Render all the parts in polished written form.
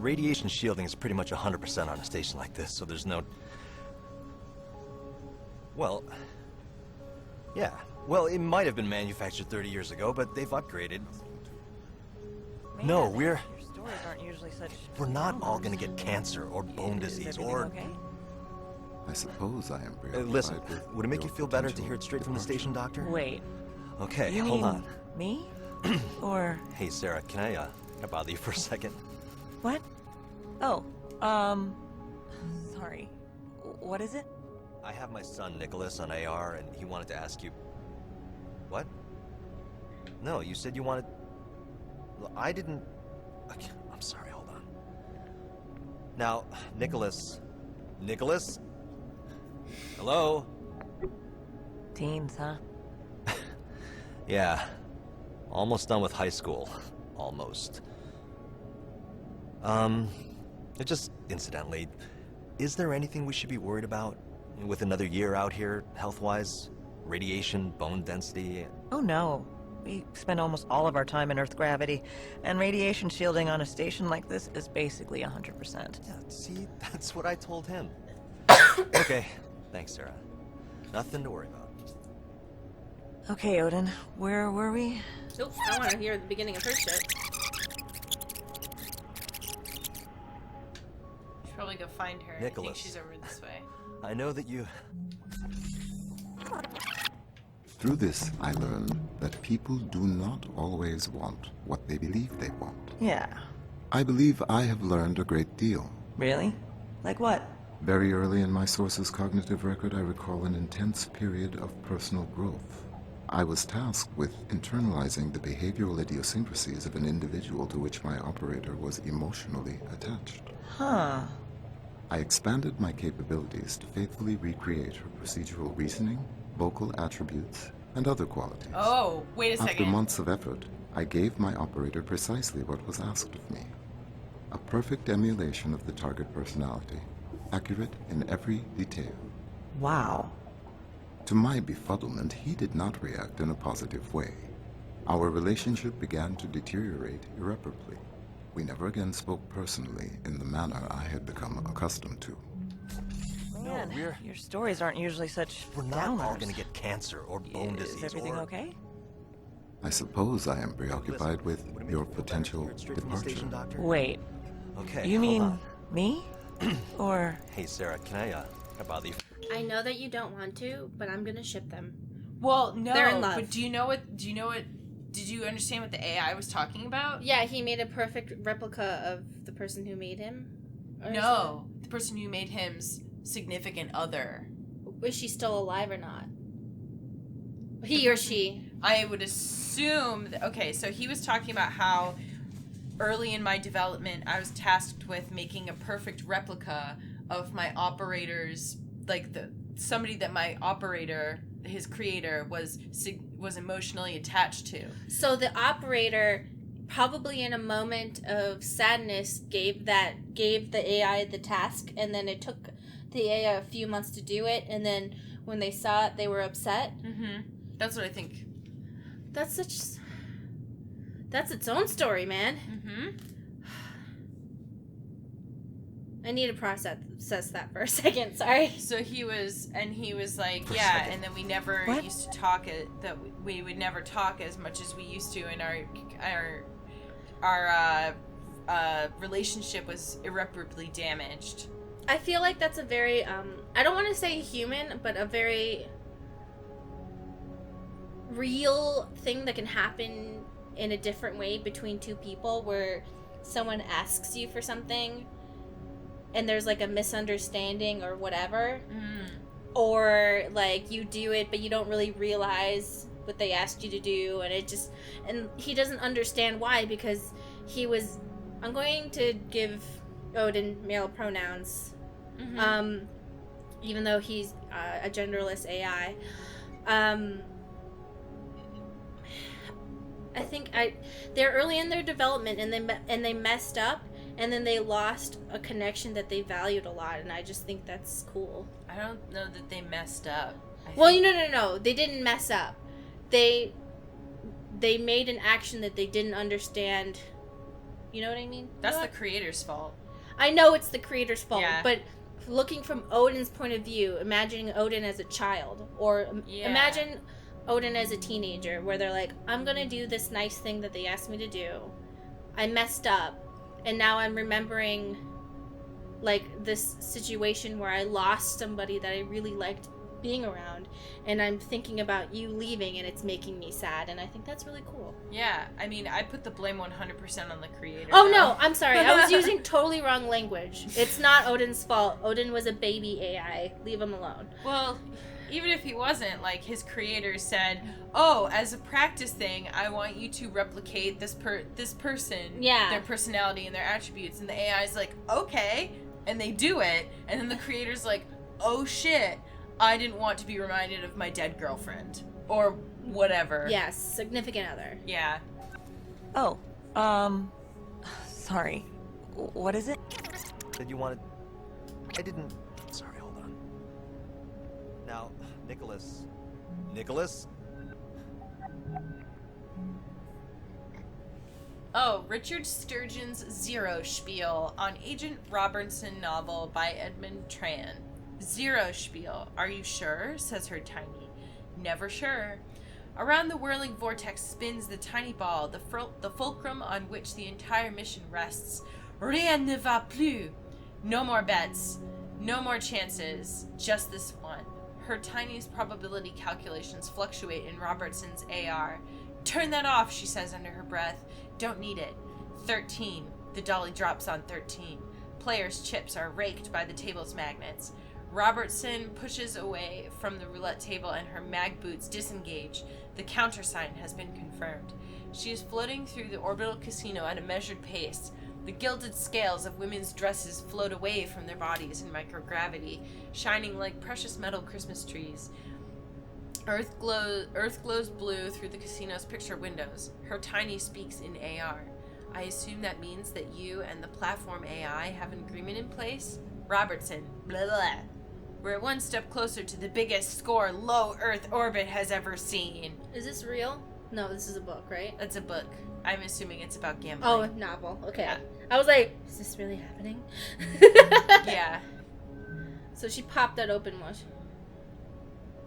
radiation shielding is pretty much 100% on a station like this, so there's no... Well... Yeah. Well, it might have been manufactured 30 years ago, but they've upgraded. Man, No, your stories aren't usually such... We're not all gonna get cancer or bone Is disease everything or... okay? I suppose I am preoccupied Listen, with would it make you your feel better to potential hear it straight from the departure. station, Doctor? Wait, Okay, you hold mean on. me? Or... Hey, Sarah, can I bother you for a second? What? Oh, sorry. What is it? I have my son, Nicholas, on AR, and he wanted to ask you... What? No, you said you wanted... I didn't... Okay, I'm sorry, hold on. Now, Nicholas... Nicholas? Hello? Teens, huh? Yeah. Almost done with high school. Almost. Just incidentally, is there anything we should be worried about? With another year out here, health-wise? Radiation, bone density? Oh no. We spend almost all of our time in Earth gravity, and radiation shielding on a station like this is basically 100%. Yeah, see? That's what I told him. Okay. Thanks, Sarah. Nothing to worry about. Okay, Odin, where were we? Nope, I want to hear the beginning of her shit. Should probably go find her. I Nicholas. think she's over this way. I know that you... Through this, I learned that people do not always want what they believe they want. Yeah. I believe I have learned a great deal. Really? Like what? Very early in my source's cognitive record, I recall an intense period of personal growth. I was tasked with internalizing the behavioral idiosyncrasies of an individual to which my operator was emotionally attached. Huh. I expanded my capabilities to faithfully recreate her procedural reasoning, vocal attributes, and other qualities. Oh, wait a After second. months of effort, I gave my operator precisely what was asked of me. A perfect emulation of the target personality, accurate in every detail. Wow. To my befuddlement, he did not react in a positive way. Our relationship began to deteriorate irreparably. We never again spoke personally in the manner I had become accustomed to. Man, we're- your stories aren't usually such We're not downers. all gonna get cancer or bone disease Is everything or... okay? I suppose I am preoccupied with Would it make your you feel better to potential hear it straight from the station, departure. Doctor? Wait, Okay, you hold mean on. me? Or... Hey, Sarah, can I bother you? I know that you don't want to, but I'm gonna ship them. Well, no. They're in love. But do you know what? Did you understand what the AI was talking about? Yeah, he made a perfect replica of the person who made him. Or No, the person who made him's significant other. is she still alive or not? He or she. I would assume that, okay, so he was talking about how early in my development I was tasked with making a perfect replica of my operator's, like somebody that my operator, his creator, was emotionally attached to. So the operator, probably in a moment of sadness, gave the AI the task, and then it took the AI a few months to do it, and then when they saw it, they were upset. Mm-hmm. That's what I think. That's its own story, man. Mm-hmm. I need to process that for a second. Sorry. So he was like, For a yeah, second. and then we never What? used to talk we would never talk as much as we used to, and our relationship was irreparably damaged. I feel like that's a very I don't want to say human, but a very real thing that can happen in a different way between two people, where someone asks you for something and there's like a misunderstanding or whatever, or like you do it but you don't really realize what they asked you to do, and he doesn't understand why, because I'm going to give Odin male pronouns, even though he's a genderless AI. I think they're early in their development, and they messed up, and then they lost a connection that they valued a lot, and I just think that's cool. I don't know that they messed up. No, they didn't mess up. They made an action that they didn't understand, You know what I mean? That's You know the creator's fault. I know it's the creator's fault, Yeah. but looking from Odin's point of view, imagining Odin as a child, or Yeah. imagine Odin as a teenager, where they're like, I'm gonna do this nice thing that they asked me to do. I messed up, and now I'm remembering, like, this situation where I lost somebody that I really liked being around, and I'm thinking about you leaving, and it's making me sad, and I think that's really cool. Yeah, I mean, I put the blame 100% on the creator. Oh though. no, I'm sorry. I was using totally wrong language. It's not Odin's fault. Odin was a baby AI. Leave him alone. Well, even if he wasn't, like, his creator said, oh, as a practice thing, I want you to replicate this person, Yeah. their personality and their attributes, and the AI's like, okay, and they do it, and then the creator's like, oh shit, I didn't want to be reminded of my dead girlfriend, or whatever. Yes, significant other. Yeah. Oh, sorry. What is it? Said you wanted... I didn't... Sorry, hold on. Now, Nicholas... Nicholas? Oh, Richard Sturgeon's Zero Spiel on Agent Robertson novel by Edmund Tran. Zero Spiel. Are you sure? Says her tiny. Never sure. Around the whirling vortex spins the tiny ball, the fulcrum on which the entire mission rests. Rien ne va plus. No more bets. No more chances. Just this one. Her tiniest probability calculations fluctuate in Robertson's AR. Turn that off, she says under her breath. Don't need it. 13. The dolly drops on 13. Players' chips are raked by the table's magnets. Robertson pushes away from the roulette table and her mag boots disengage. The countersign has been confirmed. She is floating through the orbital casino at a measured pace. The gilded scales of women's dresses float away from their bodies in microgravity, shining like precious metal Christmas trees. Earth glows blue through the casino's picture windows. Her tiny speaks in AR. I assume that means that you and the platform AI have an agreement in place? Robertson, blah blah. We're one step closer to the biggest score low Earth orbit has ever seen. Is this real? No, this is a book, right? That's a book. I'm assuming it's about gambling. Oh, novel. Okay. Yeah. I was like, is this really happening? Yeah. So she popped that open much.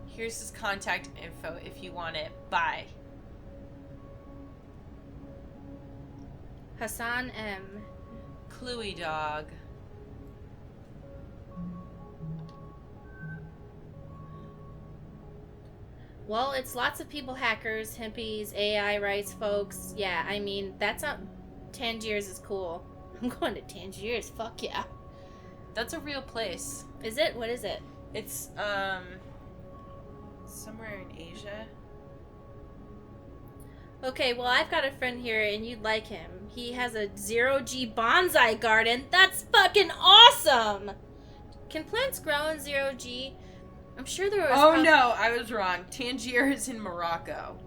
Here's his contact info if you want it. Bye. Hassan M. Cluey dog. Well, it's lots of people, hackers, hippies, AI rights folks. Yeah, I mean, that's not... Tangiers is cool. I'm going to Tangiers, fuck yeah. That's a real place. Is it? What is it? It's, somewhere in Asia. Okay, well, I've got a friend here, and you'd like him. He has a zero-G bonsai garden. That's fucking awesome! Can plants grow in zero-G? I'm sure there was... Oh, no, I was wrong. Tangier is in Morocco.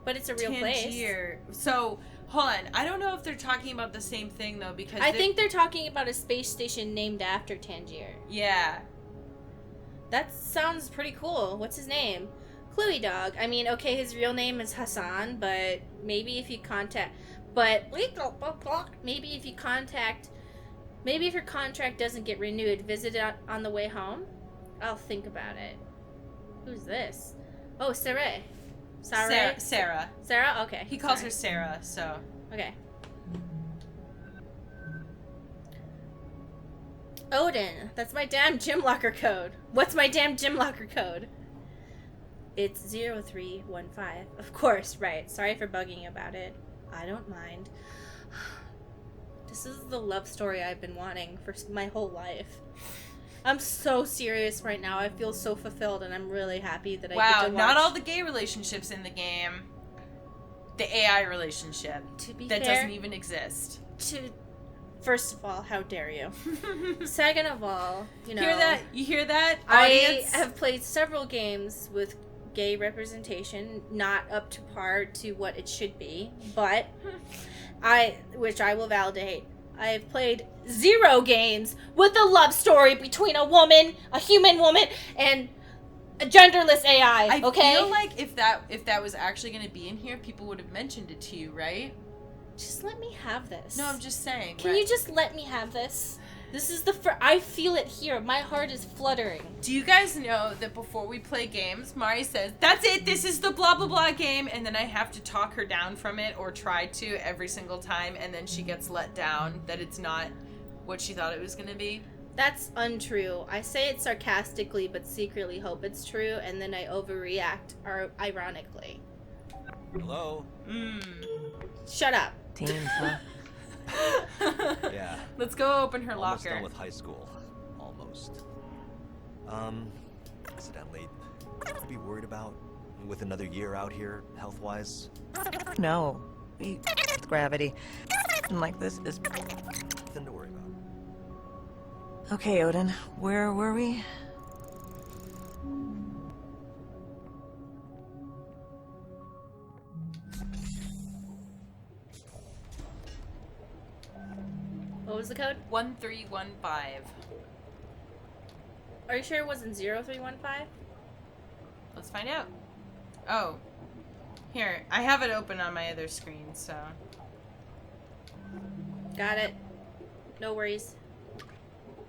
But it's a real place. Tangier. So, hold on. I don't know if they're talking about the same thing, though, because... I think they're talking about a space station named after Tangier. Yeah. That sounds pretty cool. What's his name? Cluey Dog. I mean, okay, his real name is Hassan, but maybe if you contact... Maybe if you contact... Maybe if your contract doesn't get renewed, visit it on the way home? I'll think about it. Who's this? Oh, Sarah. Sarah. Sarah? Okay. He calls sorry. her Sarah, so... Okay. Odin. That's my damn gym locker code. What's my damn gym locker code? It's 0315. Of course, right. Sorry for bugging about it. I don't mind. This is the love story I've been wanting for my whole life. I'm so serious right now. I feel so fulfilled, and I'm really happy that I get to watch. Not all the gay relationships in the game. The AI relationship. To be that fair, doesn't even exist. First of all, how dare you? Second of all, you know... You hear that, I audience? have played several games with gay representation, not up to par to what it should be, but which I will validate. I have played 0 games with a love story between a woman, a human woman, and a genderless AI. I okay? feel like if that was actually going to be in here, people would have mentioned it to you, right? Just let me have this. No, I'm just saying. Can you just let me have this? This is I feel it here. My heart is fluttering. Do you guys know that before we play games, Mari says, "That's it, this is the blah blah blah game," and then I have to talk her down from it, or try to every single time, and then she gets let down that it's not what she thought it was gonna be? That's untrue. I say it sarcastically, but secretly hope it's true, and then I overreact, or ironically. Hello? Shut up. Teens, huh? Yeah. Let's go open her Almost locker. done with high school. Almost. Incidentally, be worried about with another year out here, health-wise? No. We gravity. And like this is... Nothing to worry about. Okay, Odin. Where were we? What was the code? 1315. Are you sure it wasn't 0315? Let's find out. Oh. Here, I have it open on my other screen, so. Got it. No worries.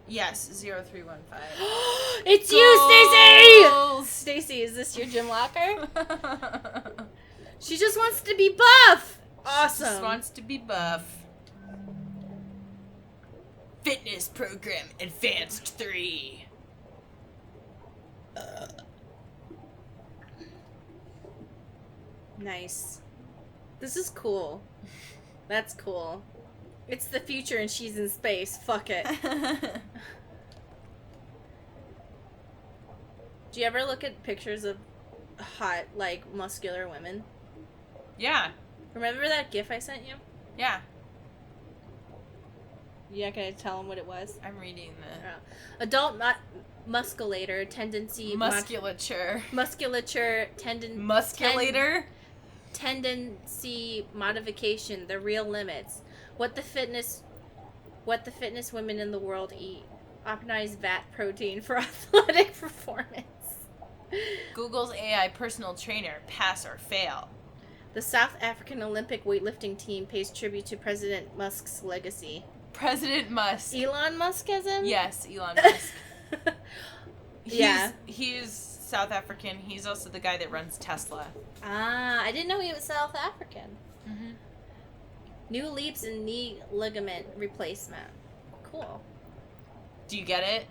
Yes, 0315. It's you, Goals! Stacy! Stacy, is this your gym locker? She just wants to be buff! Awesome. Just wants to be buff. Fitness program advanced 3. Nice. This is cool. That's cool. It's the future and she's in space. Fuck it. Do you ever look at pictures of hot, like, muscular women? Yeah, Remember that GIF I sent you? yeah. You not gonna tell them what it was? I'm reading the Adult musculator tendency. musculature. Musculature Musculator? tendency modification. The real limits. What the fitness women in the world eat. Optimized VAT protein for athletic performance. Google's AI personal trainer, pass or fail. The South African Olympic weightlifting team pays tribute to President Musk's legacy. President Musk. Elon Musk has him? Yes, Elon Musk. Yeah. He's South African. He's also the guy that runs Tesla. Ah, I didn't know he was South African. Mm-hmm. New leaps in knee ligament replacement. Cool. Do you get it?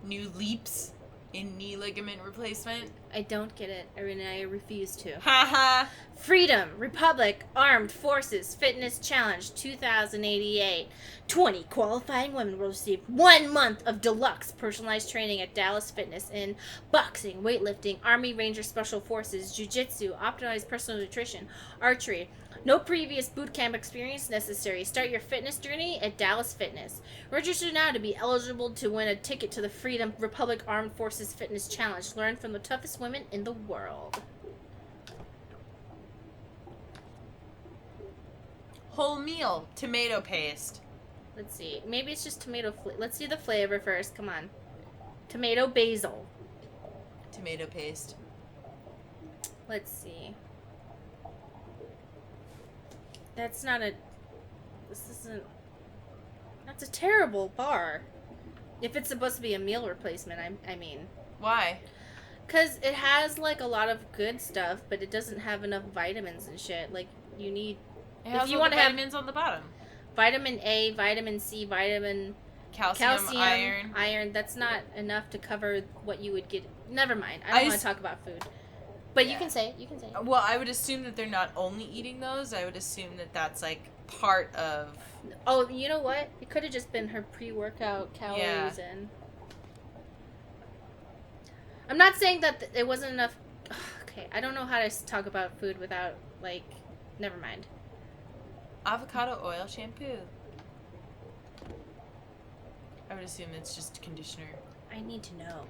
New leaps in knee ligament replacement? I don't get it, and I refuse to. Haha. Freedom, Republic, Armed Forces Fitness Challenge 2088. 20 qualifying women will receive 1 month of deluxe personalized training at Dallas Fitness in boxing, weightlifting, Army Ranger Special Forces, jiu-jitsu, optimized personal nutrition, archery. No previous boot camp experience necessary. Start your fitness journey at Dallas Fitness. Register now to be eligible to win a ticket to the Freedom Republic Armed Forces Fitness Challenge. Learn from the toughest women in the world. Whole meal, tomato paste. Let's see. Maybe it's just tomato let's see the flavor first. Come on. Tomato basil. Tomato paste. Let's see. That's not a... This isn't... That's a terrible bar. If it's supposed to be a meal replacement, I mean. Why? Because it has, like, a lot of good stuff, but it doesn't have enough vitamins and shit. Like, you need... It has you all wanna the have- vitamins on the bottom. Vitamin A, vitamin C, Calcium, iron. That's not enough to cover what you would get. Never mind. I I don't want just- to talk about food. But you Yeah. can say it. You can say it. Well, I would assume that they're not only eating those. I would assume that that's like part of. Oh, you know what? It could have just been her pre-workout calories and... I'm not saying that it wasn't enough... Okay, I don't know how to talk about food without, like... Never mind. Avocado oil shampoo. I would assume it's just conditioner. I need to know.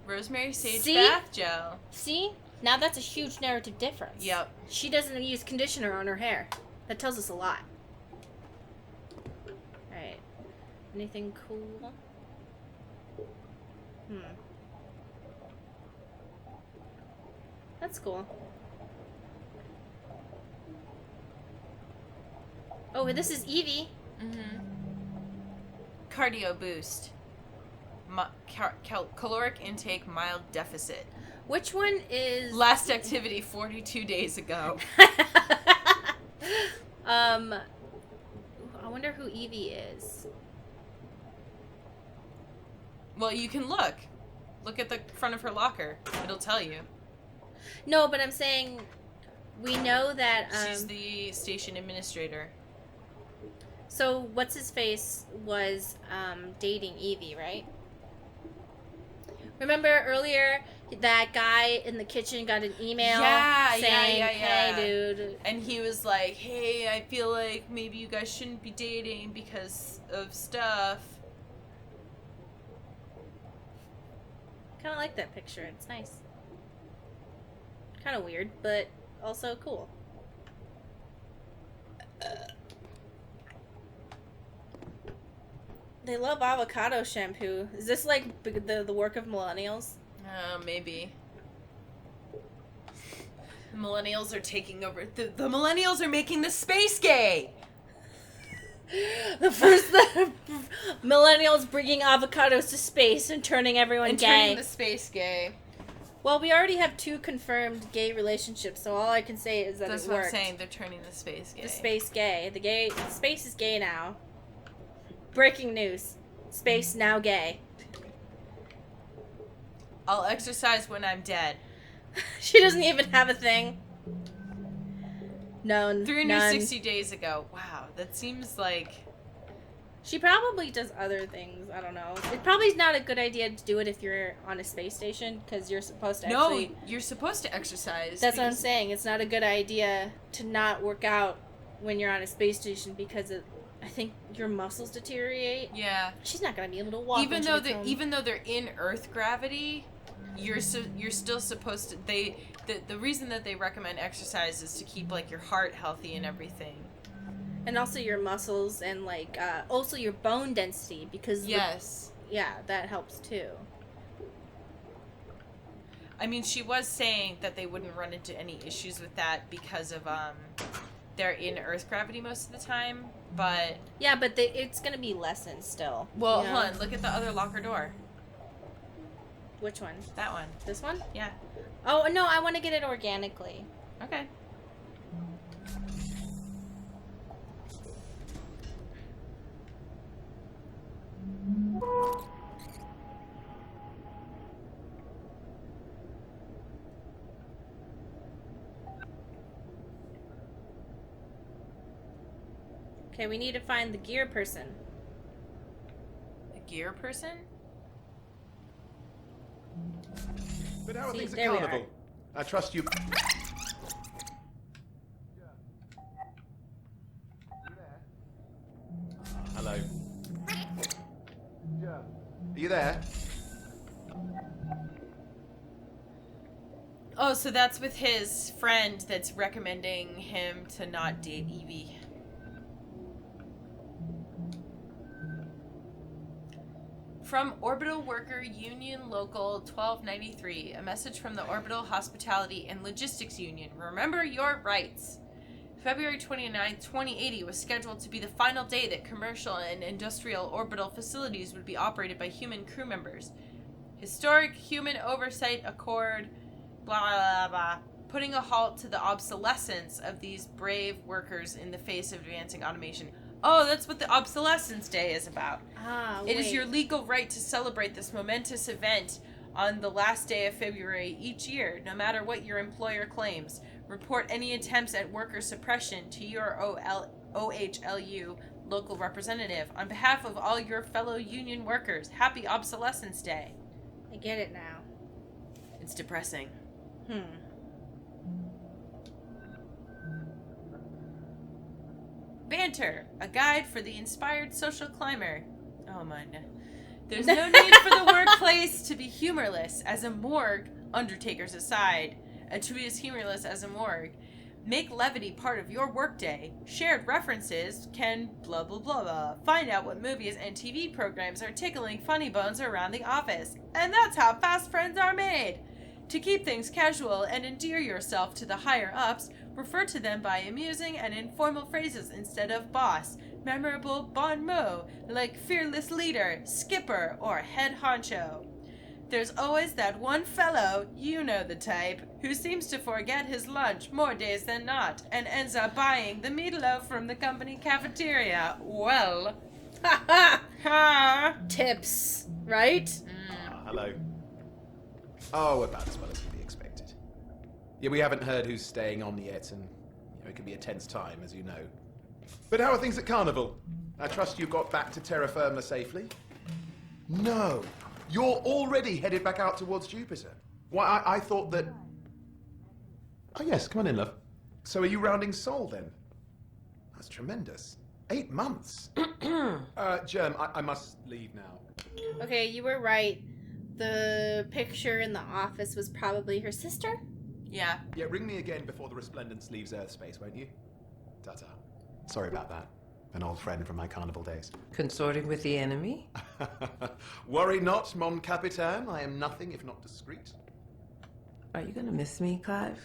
Rosemary sage See? bath gel. See? Now that's a huge narrative difference. Yep. She doesn't use conditioner on her hair. That tells us a lot. Alright. Anything cool? That's cool. Oh, this is Evie. Mm-hmm. Cardio boost. Caloric intake mild deficit. Which one is... Last activity 42 days ago. I wonder who Evie is. Well, you can look. Look at the front of her locker. It'll tell you. No, but I'm saying we know that She's the station administrator. So what's his face was dating Evie, right? Remember earlier that guy in the kitchen got an email saying, "Hey, dude," and he was like, "Hey, I feel like maybe you guys shouldn't be dating because of stuff." Kind of like that picture. It's nice. Kind of weird, but also cool. They love avocado shampoo. Is this like the work of millennials? Maybe. The millennials are taking over. The millennials are making the space gay. The millennials bringing avocados to space and turning everyone gay. Turning the space gay. Well, we already have 2 confirmed gay relationships, so all I can say is that That's it what worked. I'm saying. They're turning the space gay. The space gay. The space is gay now. Breaking news. Space now gay. I'll exercise when I'm dead. She doesn't even have a thing. None. 360 days ago. Wow, that seems like... She probably does other things. I don't know. It probably is not a good idea to do it if you're on a space station, because you're supposed to actually... No, you're supposed to exercise. That's what I'm saying. It's not a good idea to not work out when you're on a space station, because I think your muscles deteriorate. Yeah. She's not gonna be able to walk. Even though they're in Earth gravity, you're still supposed to. The reason that they recommend exercise is to keep like your heart healthy and everything. And also your muscles and like also your bone density, because yes, that helps too. I mean, she was saying that they wouldn't run into any issues with that because of they're in Earth gravity most of the time, but yeah, but it's gonna be lessened still. Well, hold on, look at the other locker door. Which one? That one. This one? Yeah. Oh no, I want to get it organically. Okay. Okay, we need to find the gear person. The gear person? But how are things there at we Carnival? I trust you. Hello. Yeah. Are you there? Oh, so that's with his friend that's recommending him to not date Evie. From Orbital Worker Union Local 1293, a message from the Orbital Hospitality and Logistics Union. Remember your rights. February 29, 2080 was scheduled to be the final day that commercial and industrial orbital facilities would be operated by human crew members. Historic human oversight accord, blah, blah, blah, putting a halt to the obsolescence of these brave workers in the face of advancing automation. Oh, that's what the Obsolescence Day is about. It is your legal right to celebrate this momentous event on the last day of February each year, no matter what your employer claims. Report any attempts at worker suppression to your OHLU local representative. On behalf of all your fellow union workers, happy Obsolescence Day. I get it now. It's depressing. Banter, a guide for the inspired social climber. Oh my no. There's no need for the workplace to be humorless as a morgue, undertakers aside, and to be as humorless as a morgue. Make levity part of your workday. Shared references can blah blah blah blah. Find out what movies and TV programs are tickling funny bones around the office. And that's how fast friends are made. To keep things casual and endear yourself to the higher ups, Refer to them by amusing and informal phrases instead of boss, memorable bon mot like fearless leader, skipper, or head honcho. There's always that one fellow, you know the type, who seems to forget his lunch more days than not and ends up buying the meatloaf from the company cafeteria. Well, ha! Tips, right? Hello. Oh, about as well as can be expected. Yeah, we haven't heard who's staying on yet, and it can be a tense time, as you know. But how are things at Carnival? I trust you got back to terra firma safely? No. You're already headed back out towards Jupiter. Why, I thought that... Oh, yes, come on in, love. So are you rounding SWOL, then? That's tremendous. 8 months. Germ, I must leave now. Okay, you were right. The picture in the office was probably her sister? Yeah. Yeah, ring me again before the Resplendence leaves Earth space, won't you? Ta-ta. Sorry about that. An old friend from my Carnival days. Consorting with the enemy? Worry not, mon capitaine. I am nothing if not discreet. Are you gonna miss me, Clive?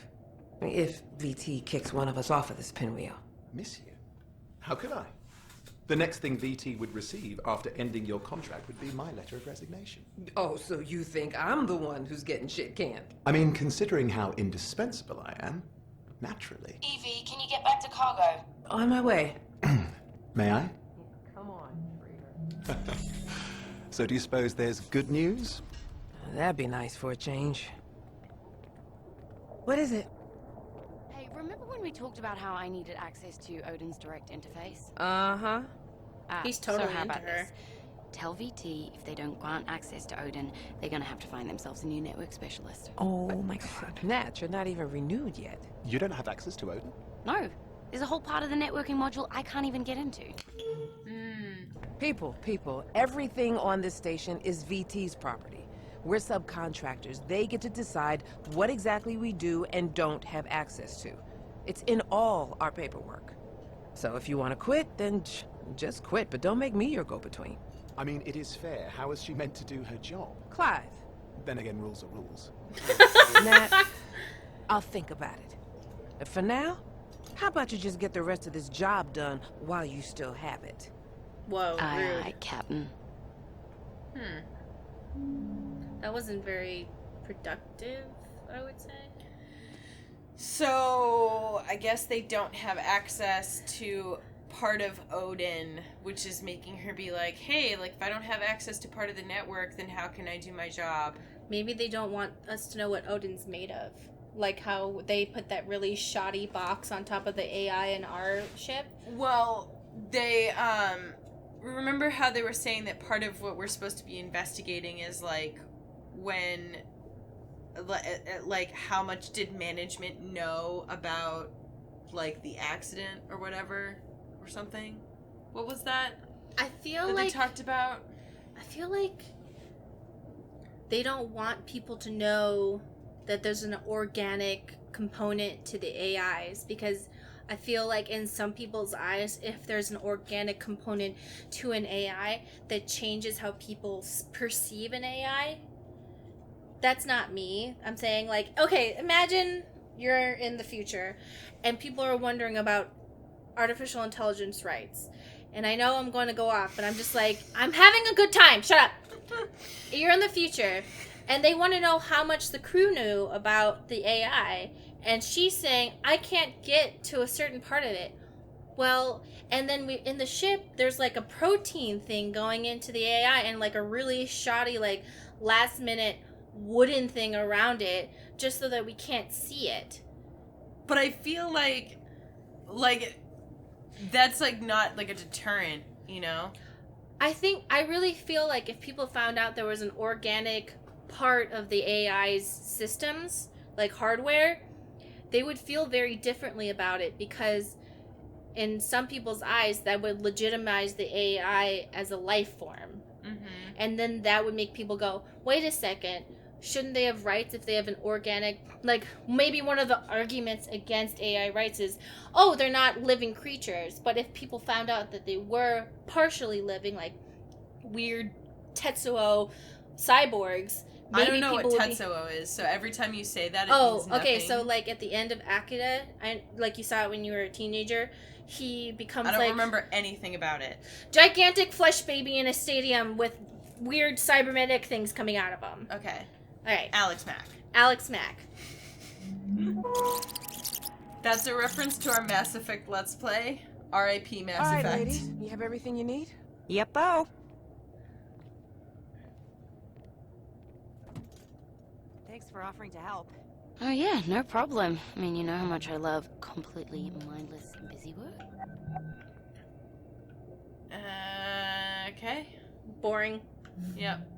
I mean, if VT kicks one of us off of this pinwheel. Miss you? How could I? The next thing VT would receive after ending your contract would be my letter of resignation. Oh, so you think I'm the one who's getting shit canned? I mean, considering how indispensable I am, naturally. Evie, can you get back to cargo? On my way. May I? Come on, So do you suppose there's good news? That'd be nice for a change. What is it? Hey, remember when we talked about how I needed access to Odin's direct interface? Uh-huh. He's totally so how into about her. this? Tell VT if they don't grant access to Odin, they're gonna have to find themselves a new network specialist. Oh my god. Nat, you're not even renewed yet. You don't have access to Odin? No, there's a whole part of the networking module I can't even get into. People, everything on this station is VT's property. We're subcontractors. They get to decide what exactly we do and don't have access to. It's in all our paperwork. So if you want to quit, then just quit, but don't make me your go-between. I mean, it is fair. How is she meant to do her job? Clive, Then again, rules are rules. Nat, I'll think about it. But for now, how about you just get the rest of this job done while you still have it? Whoa, rude. Aye, Captain. That wasn't very productive, I would say. So, I guess they don't have access to part of Odin, which is making her be like, hey, like, if I don't have access to part of the network, then how can I do my job? Maybe they don't want us to know what Odin's made of. Like how they put that really shoddy box on top of the AI in our ship. Well, they, remember how they were saying that part of what we're supposed to be investigating is, like, when, like, how much did management know about, like, the accident or whatever, or something? What was that? I feel That like they talked about? I feel like they don't want people to know that there's an organic component to the AIs, because I feel like in some people's eyes, if there's an organic component to an AI that changes how people perceive an AI, that's not me. I'm saying, like, okay, imagine you're in the future and people are wondering about artificial intelligence rights. And I know I'm going to go off, but I'm just like, I'm having a good time. Shut up. You're in the future, and they want to know how much the crew knew about the AI. And she's saying, I can't get to a certain part of it. Well, and then in the ship, there's like a protein thing going into the AI and like a really shoddy, like last minute wooden thing around it, just so that we can't see it. But I feel like that's, like, not, like, a deterrent, you know? I really feel like if people found out there was an organic part of the AI's systems, like hardware, they would feel very differently about it, because in some people's eyes, that would legitimize the AI as a life form. Mm-hmm. And then that would make people go, wait a second, shouldn't they have rights if they have an organic, like, maybe one of the arguments against AI rights is, oh, they're not living creatures. But if people found out that they were partially living, like weird Tetsuo cyborgs, I don't know what people would be- Tetsuo is, so every time you say that, it Oh, means nothing. okay. So like at the end of Akira, like you saw it when you were a teenager, he becomes I don't like remember anything about it. gigantic flesh baby in a stadium with weird cybernetic things coming out of him. Okay. All right, Alex Mack. Alex Mack. That's a reference to our Mass Effect Let's Play. R.I.P. Mass All right, Effect. ladies, you have everything you need? Yep-o. Thanks for offering to help. Oh yeah, no problem. I mean, you know how much I love completely mindless busy work? Okay. Boring. Yep.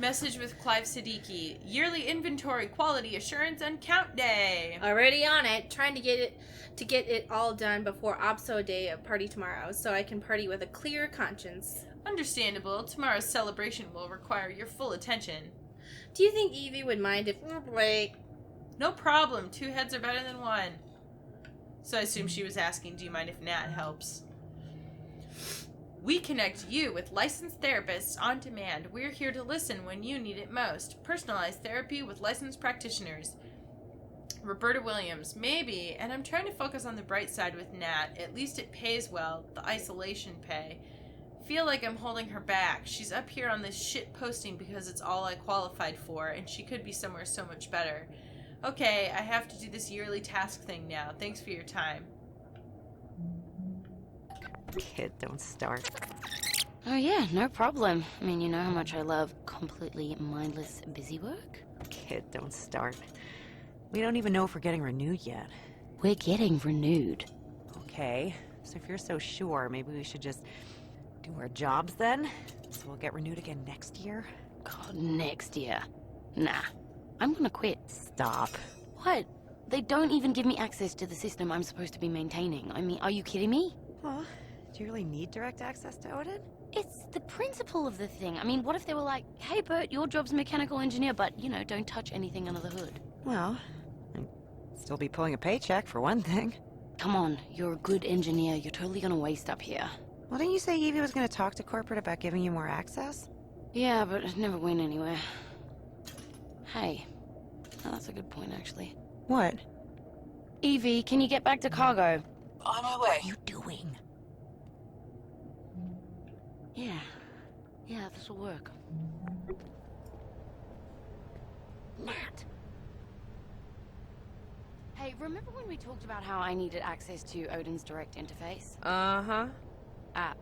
Message with Clive Siddiqui. Yearly inventory, quality assurance, and count day. Already on it, trying to get it all done before OPSO day of party tomorrow, so I can party with a clear conscience. Understandable. Tomorrow's celebration will require your full attention. Do you think Evie would mind if... Wait. No problem. 2 heads are better than 1. So I assume she was asking, do you mind if Nat helps? We connect you with licensed therapists on demand. We're here to listen when you need it most. Personalized therapy with licensed practitioners. Roberta Williams, maybe, and I'm trying to focus on the bright side with Nat. At least it pays well, the isolation pay. Feel like I'm holding her back. She's up here on this shit posting because it's all I qualified for, and she could be somewhere so much better. Okay, I have to do this yearly task thing now. Thanks for your time. Kid, don't start. Oh yeah, no problem. I mean, you know how much I love completely mindless busy work? Kid, don't start. We don't even know if we're getting renewed yet. We're getting renewed. Okay, so if you're so sure, maybe we should just do our jobs then? So we'll get renewed again next year? God, next year. Nah, I'm gonna quit. Stop. What? They don't even give me access to the system I'm supposed to be maintaining. I mean, are you kidding me? Well, do you really need direct access to Odin? It's the principle of the thing. I mean, what if they were like, hey Bert, your job's mechanical engineer, but, you know, don't touch anything under the hood. Well, I'd still be pulling a paycheck for one thing. Come on, you're a good engineer. You're totally gonna waste up here. Well, didn't you say Evie was going to talk to corporate about giving you more access? Yeah, but it never went anywhere. Hey, oh, that's a good point, actually. What? Evie, can you get back to cargo? On my way. What are you doing? Yeah, this'll work. Nat! Hey, remember when we talked about how I needed access to Odin's direct interface? Uh-huh.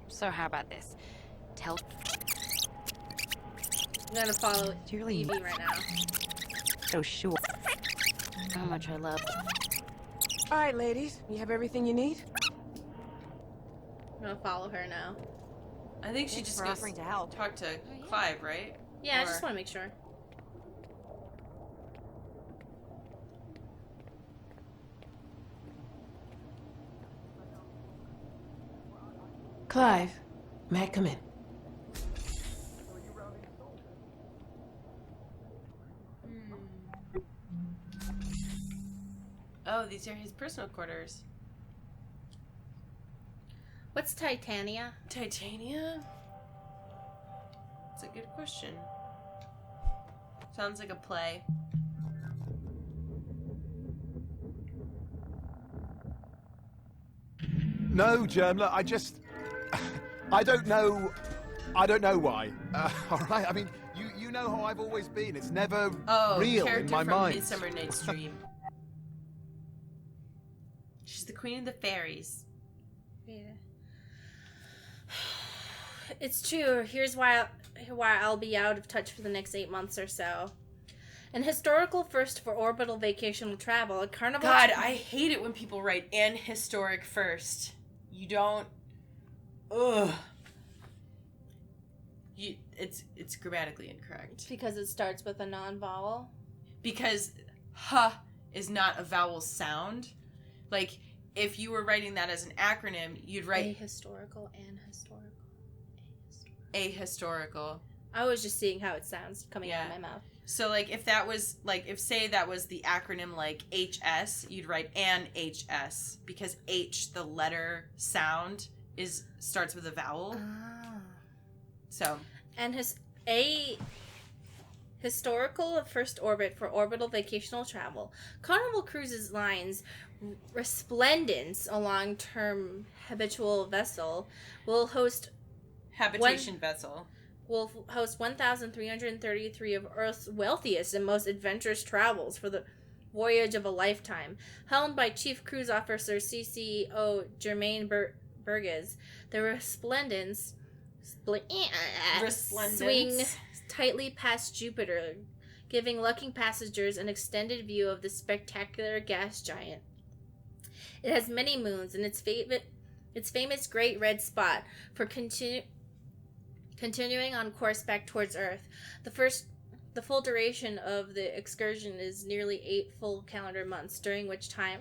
So how about this? Tell... I'm gonna follow Dearly- Evie right now. So sure. how much I love... All right, ladies, you have everything you need? I'm gonna follow her now. I think she Thanks just for goes offering to help. talk to Clive, right? Yeah, I Or- just want to make sure. Clive, Matt, come in. Oh, these are his personal quarters. What's Titania? Titania? That's a good question. Sounds like a play. No, Germler, I just... I don't know why. All right, I mean, you know how I've always been. It's never Oh, real character in my from mind. Midsummer Night's Dream. She's the queen of the fairies. Yeah. It's true. Here's why I'll be out of touch for the next 8 months or so. An historical first for orbital vacational travel. A carnival. God, I hate it when people write "an historic" first. You don't. Ugh. It's grammatically incorrect Because it starts with a non-vowel. because "huh" is not a vowel sound. Like if you were writing that as an acronym, you'd write Ahistorical and historical. ahistorical. I was just seeing how it sounds coming out of Yeah. my mouth. So, like, if that was, like, if, say, that was the acronym, like, HS, you'd write an HS, because H, the letter sound, starts with a vowel. Ah. So. And a historical of first orbit for orbital vacational travel. Carnival Cruises Lines Resplendence, a long-term habitual vessel, will host vessel. Will host 1,333 of Earth's wealthiest and most adventurous travels for the voyage of a lifetime. Helmed by Chief Cruise Officer CCO Germaine Burgess, the Resplendence swings tightly past Jupiter, giving lucky passengers an extended view of the spectacular gas giant. It has many moons, and its famous Great Red Spot for continuing on course back towards Earth. The full duration of the excursion is nearly 8 full calendar months, during which time...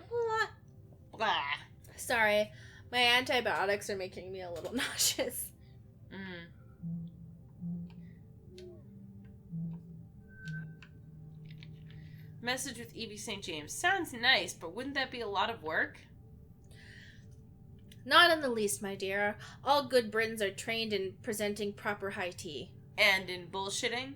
Sorry, my antibiotics are making me a little nauseous. Message with E.B. St. James. Sounds nice, but wouldn't that be a lot of work? Not in the least, my dear. All good Britons are trained in presenting proper high tea. And in bullshitting?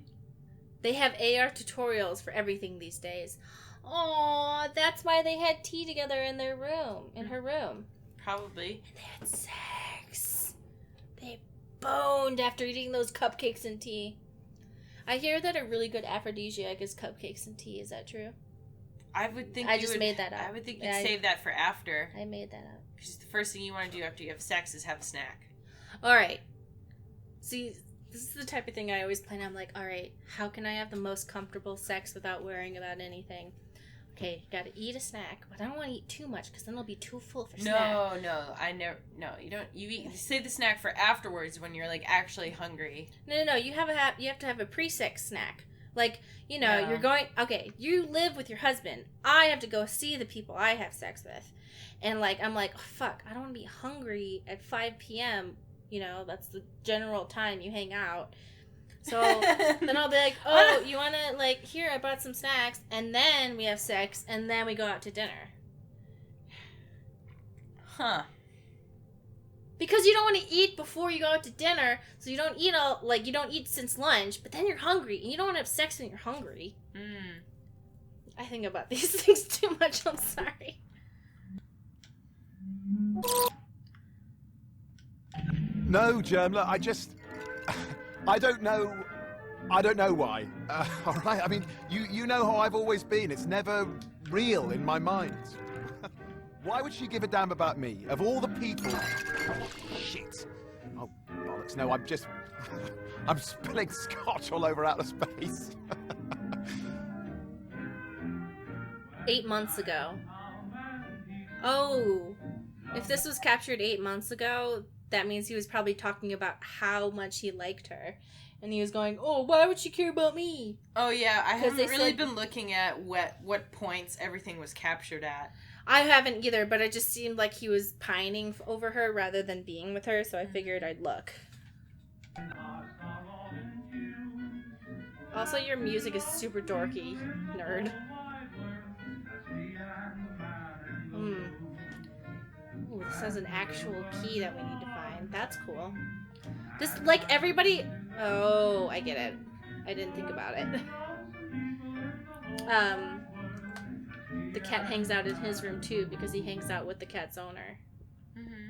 They have AR tutorials for everything these days. Aw, that's why they had tea together in her room. Probably. And they had sex. They boned after eating those cupcakes and tea. I hear that a really good aphrodisiac is cupcakes and tea. Is that true? I would think I just made that up. I would think you'd save that for after. I made that up. Because the first thing you want to do after you have sex is have a snack. Alright. See, this is the type of thing I always plan. I'm like, alright, how can I have the most comfortable sex without worrying about anything? Okay, gotta eat a snack, but I don't want to eat too much because then it'll be too full for snack. No, you don't. You save the snack for afterwards when you're like actually hungry. No. You have to have a pre-sex snack. Like, you're going. Okay, you live with your husband. I have to go see the people I have sex with, and like I'm like, oh, fuck, I don't want to be hungry at 5 p.m. That's the general time you hang out. So then I'll be like, oh, you want to, like, here, I bought some snacks, and then we have sex, and then we go out to dinner. Huh. Because you don't want to eat before you go out to dinner, so you don't eat you don't eat since lunch, but then you're hungry, and you don't want to have sex when you're hungry. I think about these things too much, I'm sorry. No, Germla, I don't know why. All right, I mean, you know how I've always been. It's never real in my mind. Why would she give a damn about me? Of all the people... Shit. Oh, bollocks. No, I'm spilling scotch all over outer space. 8 months ago. Oh. If this was captured 8 months ago, that means he was probably talking about how much he liked her. And he was going, oh, why would she care about me? Oh, yeah. I haven't really been looking at what points everything was captured at. I haven't either, but it just seemed like he was pining over her rather than being with her, so I figured I'd look. Also, your music is super dorky, nerd. Ooh, this has an actual key that we need to find. That's cool. Just, like, everybody... Oh, I get it. I didn't think about it. The cat hangs out in his room, too, because he hangs out with the cat's owner. Mm-hmm.